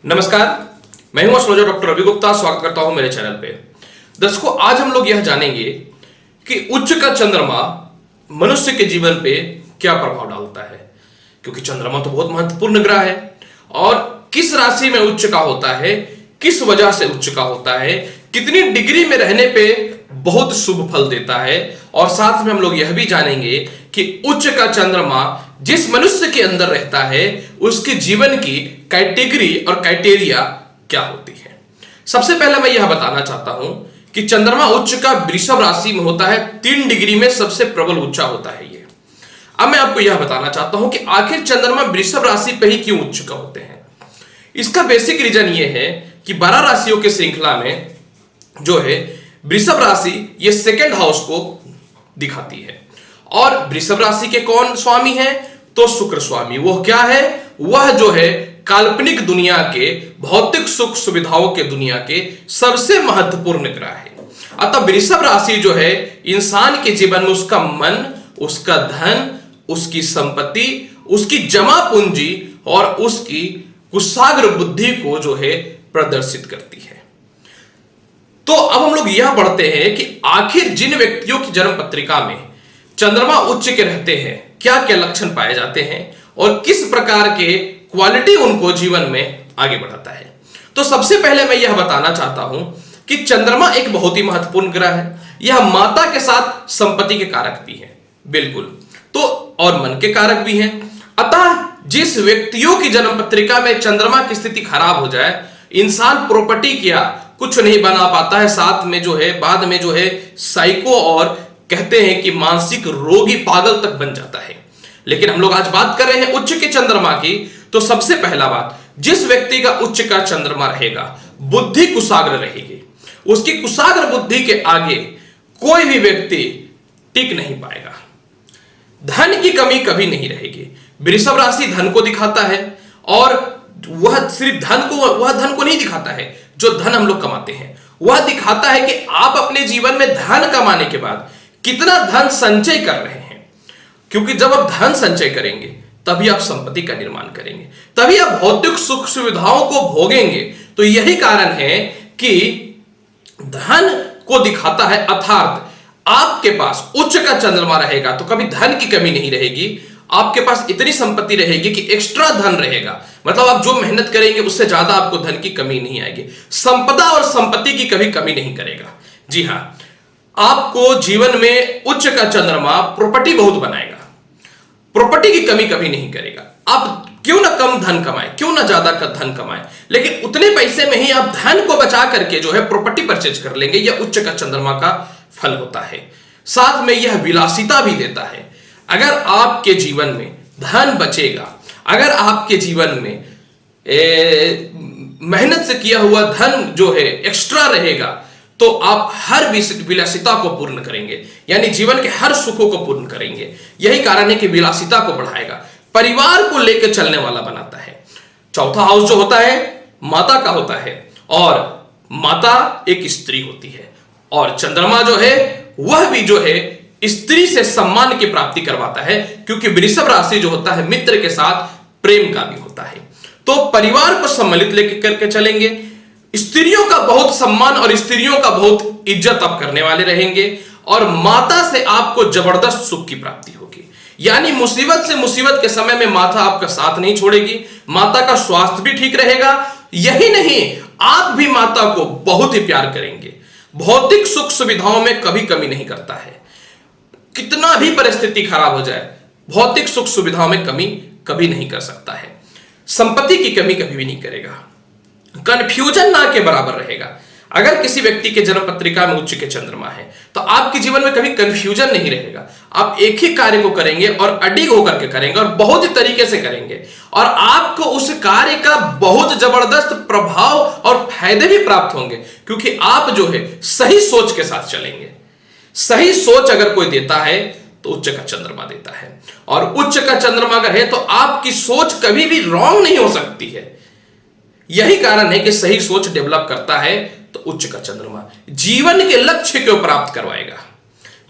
नमस्कार, मैं हूं एस्ट्रोलॉजर डॉक्टर रवि गुप्ता। स्वागत करता हूं मेरे चैनल पे। दर्शकों, आज हम लोग यह जानेंगे कि उच्च का चंद्रमा मनुष्य के जीवन पे क्या प्रभाव डालता है, क्योंकि चंद्रमा तो बहुत महत्वपूर्ण ग्रह है और किस राशि में उच्च का होता है, किस वजह से उच्च का होता है, कितनी डिग्री में रहने पे बहुत शुभ फल देता है। और साथ में हम लोग यह भी जानेंगे कि उच्च का चंद्रमा जिस मनुष्य के अंदर रहता है उसके जीवन की कैटेगरी और क्राइटेरिया क्या होती है। सबसे पहले मैं यह बताना चाहता हूं कि चंद्रमा उच्च का वृषभ राशि में होता है, 3 डिग्री में सबसे प्रबल ऊंचा होता है ये। अब मैं आपको यह बताना चाहता हूं कि आखिर चंद्रमा वृषभ राशि पे ही क्यों उच्च का होते हैं। इसका बेसिक रीजन ये है कि 12 राशियों की श्रृंखला में जो है वृषभ राशि ये सेकंड हाउस को दिखाती है। और वृषभ राशि के कौन स्वामी है? तो शुक्र स्वामी। वो क्या है? वह जो है काल्पनिक दुनिया के, भौतिक सुख सुविधाओं के दुनिया के सबसे महत्वपूर्ण ग्रह है। अतः वृषभ राशि जो है इंसान के जीवन में उसका मन, उसका धन, उसकी संपत्ति, उसकी जमा पूंजी और उसकी कुशाग्र बुद्धि को जो है प्रदर्शित करती है। तो अब हम लोग यह पढ़ते हैं कि आखिर जिन व्यक्तियों की जन्म पत्रिका में चंद्रमा उच्च के रहते हैं क्या क्या लक्षण पाए जाते हैं और किस प्रकार के क्वालिटी उनको जीवन में आगे बढ़ाता है। तो सबसे पहले मैं यह बताना चाहता हूं कि चंद्रमा एक बहुत ही महत्वपूर्ण ग्रह है। यह माता के साथ संपत्ति के कारक भी है, बिल्कुल, तो और मन के कारक भी हैं। अतः जिस व्यक्तियों की जन्म पत्रिका में चंद्रमा की स्थिति खराब हो जाए, इंसान प्रॉपर्टी किया कुछ नहीं बना पाता है, साथ में जो है बाद में जो है साइको और कहते हैं कि मानसिक रोगी, पागल तक बन जाता है। लेकिन हम लोग आज बात कर रहे हैं उच्च के चंद्रमा की। तो सबसे पहला बात, जिस व्यक्ति का उच्च का चंद्रमा रहेगा बुद्धि कुशाग्र रहेगी। उसकी कुशाग्र बुद्धि के आगे कोई भी व्यक्ति टिक नहीं पाएगा। धन की कमी कभी नहीं रहेगी। वृषभ राशि धन को दिखाता है और वह सिर्फ धन को नहीं दिखाता है जो धन हम लोग कमाते हैं, वह दिखाता है कि आप अपने जीवन में धन कमाने के बाद कितना धन संचय कर रहे हैं। क्योंकि जब आप धन संचय करेंगे तभी आप संपत्ति का निर्माण करेंगे, तभी आप भौतिक सुख सुविधाओं को भोगेंगे। तो यही कारण है कि धन को दिखाता है। अर्थात आपके पास उच्च का चंद्रमा रहेगा तो कभी धन की कमी नहीं रहेगी। आपके पास इतनी संपत्ति रहेगी कि एक्स्ट्रा धन रहेगा, मतलब आप जो मेहनत करेंगे उससे ज्यादा आपको धन की कमी नहीं आएगी। संपदा और संपत्ति की कभी कमी नहीं करेगा। जी हां, आपको जीवन में उच्च का चंद्रमा प्रॉपर्टी बहुत बनाएगा, प्रॉपर्टी की कमी कभी नहीं करेगा। आप क्यों ना कम धन कमाएं, क्यों ना ज्यादा का धन कमाएं, लेकिन उतने पैसे में ही आप धन को बचा करके जो है प्रॉपर्टी परचेज कर लेंगे। यह उच्च का चंद्रमा का फल होता है। साथ में यह विलासिता भी देता है। अगर आपके जीवन में धन बचेगा, अगर आपके जीवन में मेहनत से किया हुआ धन जो है एक्स्ट्रा रहेगा, तो आप हर विलासिता को पूर्ण करेंगे, यानी जीवन के हर सुखों को पूर्ण करेंगे। यही कारण है कि विलासिता को बढ़ाएगा, परिवार को लेकर चलने वाला बनाता है। चौथा हाउस जो होता है माता का होता है और माता एक स्त्री होती है और चंद्रमा जो है वह भी जो है स्त्री से सम्मान की प्राप्ति करवाता है, क्योंकि वृषभ राशि जो होता है मित्र के साथ प्रेम का भी होता है। तो परिवार को सम्मिलित लेकर करके चलेंगे, स्त्रियों का बहुत सम्मान और स्त्रियों का बहुत इज्जत आप करने वाले रहेंगे और माता से आपको जबरदस्त सुख की प्राप्ति होगी। यानी मुसीबत से मुसीबत के समय में माता आपका साथ नहीं छोड़ेगी, माता का स्वास्थ्य भी ठीक रहेगा। यही नहीं, आप भी माता को बहुत ही प्यार करेंगे। भौतिक सुख सुविधाओं में कभी कमी नहीं करता है। कितना भी परिस्थिति खराब हो जाए, भौतिक सुख सुविधाओं में कमी कभी नहीं कर सकता है। संपत्ति की कमी कभी भी नहीं करेगा। कंफ्यूजन ना के बराबर रहेगा। अगर किसी व्यक्ति के जन्म पत्रिका में उच्च के चंद्रमा है तो आपके जीवन में कभी कंफ्यूजन नहीं रहेगा। आप एक ही कार्य को करेंगे और अडिग होकर के करेंगे और बहुत ही तरीके से करेंगे और आपको उस कार्य का बहुत जबरदस्त प्रभाव और फायदे भी प्राप्त होंगे, क्योंकि आप जो है सही सोच के साथ चलेंगे। सही सोच अगर कोई देता है तो उच्च का चंद्रमा देता है, और उच्च का चंद्रमा अगर है तो आपकी सोच कभी भी रॉन्ग नहीं हो सकती है। यही कारण है कि सही सोच डेवलप करता है तो उच्च का चंद्रमा जीवन के लक्ष्य को प्राप्त करवाएगा।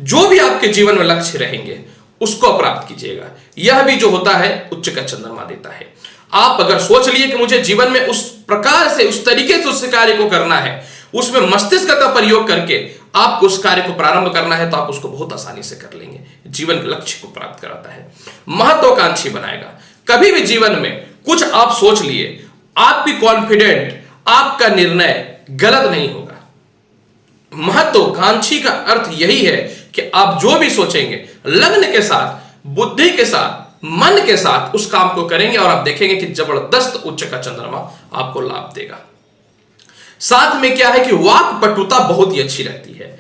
जो भी आपके जीवन में लक्ष्य रहेंगे उसको प्राप्त कीजिएगा। यह भी जो होता है उच्च का चंद्रमा देता है। आप अगर सोच लिए कि मुझे जीवन में उस प्रकार से, उस तरीके से उस कार्य को करना है, उसमें मस्तिष्क का प्रयोग करके आपको उस कार्य को प्रारंभ करना है, तो आप उसको बहुत आसानी से कर लेंगे। जीवन के लक्ष्य को प्राप्त कराता है, महत्वाकांक्षी बनाएगा। कभी भी जीवन में कुछ आप सोच लिए, आप भी कॉन्फिडेंट, आपका निर्णय गलत नहीं होगा। महत्वाकांक्षी का अर्थ यही है कि आप जो भी सोचेंगे लगन के साथ, बुद्धि के साथ, मन के साथ उस काम को करेंगे और आप देखेंगे कि जबरदस्त उच्च का चंद्रमा आपको लाभ देगा। साथ में क्या है कि वाक पटुता बहुत ही अच्छी रहती है।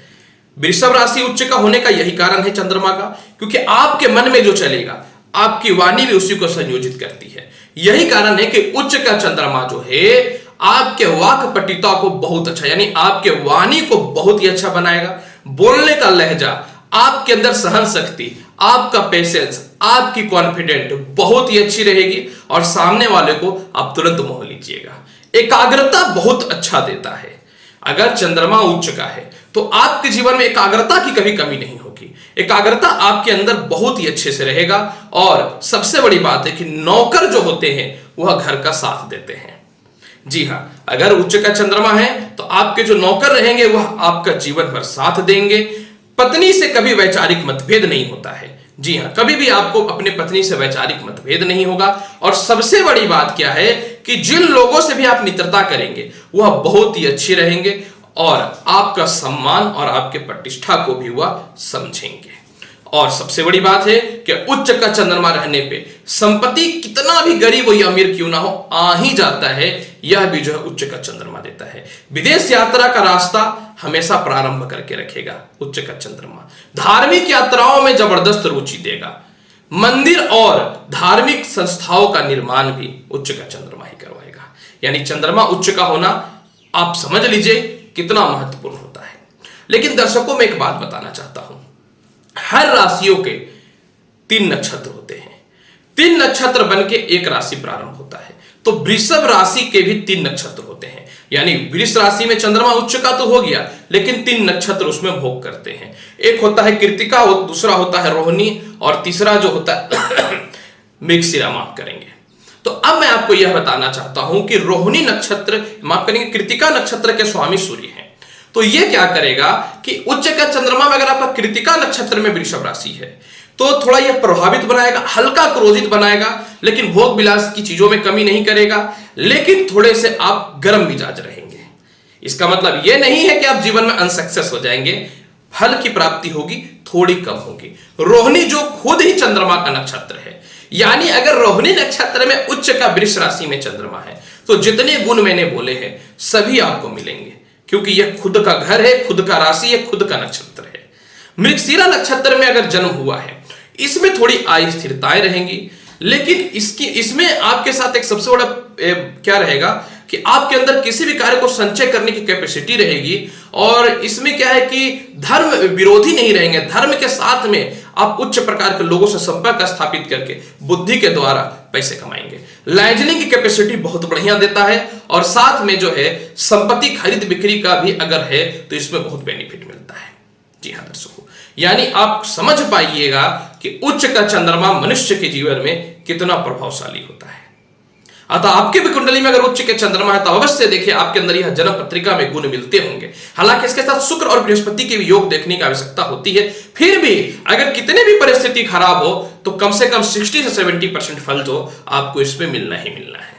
वृषभ राशि उच्च का होने का यही कारण है चंद्रमा का, क्योंकि आपके मन में जो चलेगा आपकी वाणी भी उसी को संयोजित करती है। यही कारण है कि उच्च का चंद्रमा जो है आपके वाक पटुता को बहुत अच्छा, यानी आपके वाणी को बहुत ही अच्छा बनाएगा। बोलने का लहजा, आपके अंदर सहन शक्ति, आपका पेशेंस, आपकी कॉन्फिडेंट बहुत ही अच्छी रहेगी और सामने वाले को आप तुरंत मोह लीजिएगा। एकाग्रता बहुत अच्छा देता है। अगर चंद्रमा उच्च का है तो आपके जीवन में एकाग्रता की कभी कमी नहीं होगी। एकाग्रता आपके अंदर बहुत ही अच्छे से रहेगा। और सबसे बड़ी बात है कि नौकर जो होते हैं वह घर का साथ देते हैं। जी हां, अगर उच्च का चंद्रमा है तो आपके जो नौकर रहेंगे वह आपका जीवन भर साथ देंगे। पत्नी से कभी वैचारिक मतभेद नहीं होता है। जी हां, कभी भी आपको अपने पत्नी से वैचारिक मतभेद नहीं होगा। और सबसे बड़ी बात क्या है कि जिन लोगों से भी आप मित्रता करेंगे वह बहुत ही अच्छे रहेंगे और आपका सम्मान और आपके प्रतिष्ठा को भी वह समझेंगे। और सबसे बड़ी बात है कि उच्च का चंद्रमा रहने पे संपत्ति कितना भी गरीब या अमीर क्यों ना हो आ ही जाता है। यह भी जो है उच्च का चंद्रमा देता है। विदेश यात्रा का रास्ता हमेशा प्रारंभ करके रखेगा उच्च का चंद्रमा। धार्मिक यात्राओं में जबरदस्त रुचि देगा। मंदिर और धार्मिक संस्थाओं का निर्माण भी उच्च का चंद्रमा ही करवाएगा। यानी चंद्रमा उच्च का होना आप समझ लीजिए कितना महत्वपूर्ण होता है। लेकिन दर्शकों में एक बात बताना चाहता हूं, हर राशियों के 3 नक्षत्र होते हैं। 3 नक्षत्र बन के एक राशि प्रारंभ होता है। तो वृषभ राशि के भी 3 नक्षत्र होते हैं। यानी वृष राशि में चंद्रमा उच्च का तो हो गया, लेकिन 3 नक्षत्र उसमें भोग करते हैं। एक होता है कृतिका, दूसरा होता है रोहिणी और तीसरा जो होता है मृगशिरा। माफ करेंगे। तो अब मैं आपको यह बताना चाहता हूं कि रोहिणी नक्षत्र, माफ करेंगे, कृतिका नक्षत्र के स्वामी सूर्य हैं। तो यह क्या करेगा कि उच्च का चंद्रमा में अगर आपका कृतिका नक्षत्र में वृषभ राशि है तो थोड़ा यह प्रभावित बनाएगा, हल्का क्रोधित बनाएगा, लेकिन भोग विलास की चीजों में कमी नहीं करेगा। लेकिन थोड़े से आप गर्म मिजाज रहेंगे। इसका मतलब यह नहीं है कि आप जीवन में अनसक्सेस हो जाएंगे। फल की प्राप्ति होगी, थोड़ी कम होगी। रोहिणी जो खुद ही चंद्रमा का नक्षत्र है, यानी अगर रोहिणी नक्षत्र में उच्च का वृष राशि में चंद्रमा है तो जितने गुण मैंने बोले हैं सभी आपको मिलेंगे, क्योंकि यह खुद का घर है, खुद का राशि है, खुद का नक्षत्र है। मृगशिरा नक्षत्र में अगर जन्म हुआ है इसमें थोड़ी अस्थिरताएं रहेंगी, लेकिन इसमें आपके साथ एक सबसे बड़ा क्या रहेगा कि आपके अंदर किसी भी कार्य को संचय करने की कैपेसिटी रहेगी। और इसमें क्या है कि धर्म विरोधी नहीं रहेंगे। धर्म के साथ में आप उच्च प्रकार के लोगों से संपर्क स्थापित करके बुद्धि के द्वारा पैसे कमाएंगे। लाइजनिंग की कैपेसिटी बहुत बढ़िया देता है। और साथ में जो है संपत्ति खरीद बिक्री का भी अगर है तो इसमें बहुत बेनिफिट मिलता है। जी हाँ दर्शकों, यानी आप समझ पाइएगा कि उच्च का चंद्रमा मनुष्य के जीवन में कितना प्रभावशाली होता है। अतः आपके भी कुंडली में अगर उच्च के चंद्रमा है तो अवश्य देखिए आपके अंदर यह जन्म पत्रिका में गुण मिलते होंगे। हालांकि इसके साथ शुक्र और बृहस्पति के भी योग देखने की आवश्यकता होती है। फिर भी अगर कितने भी परिस्थिति खराब हो तो कम से कम 60 से 70% फल जो आपको इसमें मिलना ही मिलना है।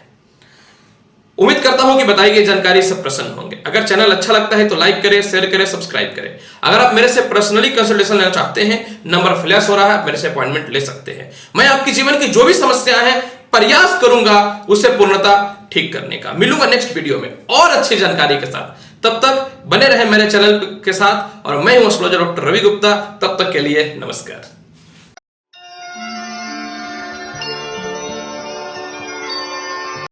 उम्मीद करता हूं कि बताई गई जानकारी से प्रसन्न होंगे। अगर चैनल अच्छा लगता है तो लाइक करें, शेयर करें, सब्सक्राइब करें। अगर आप मेरे से पर्सनली कंसल्टेशन लेना चाहते हैं, नंबर फ्लैश हो रहा है, मेरे से अपॉइंटमेंट ले सकते हैं। मैं आपके जीवन की जो भी समस्याएं हैं प्रयास करूंगा उसे पूर्णता ठीक करने का। मिलूंगा नेक्स्ट वीडियो में और अच्छी जानकारी के साथ। तब तक बने रहे मेरे चैनल के साथ। और मैं हूं एस्ट्रोलॉजर डॉक्टर रवि गुप्ता। तब तक के लिए नमस्कार।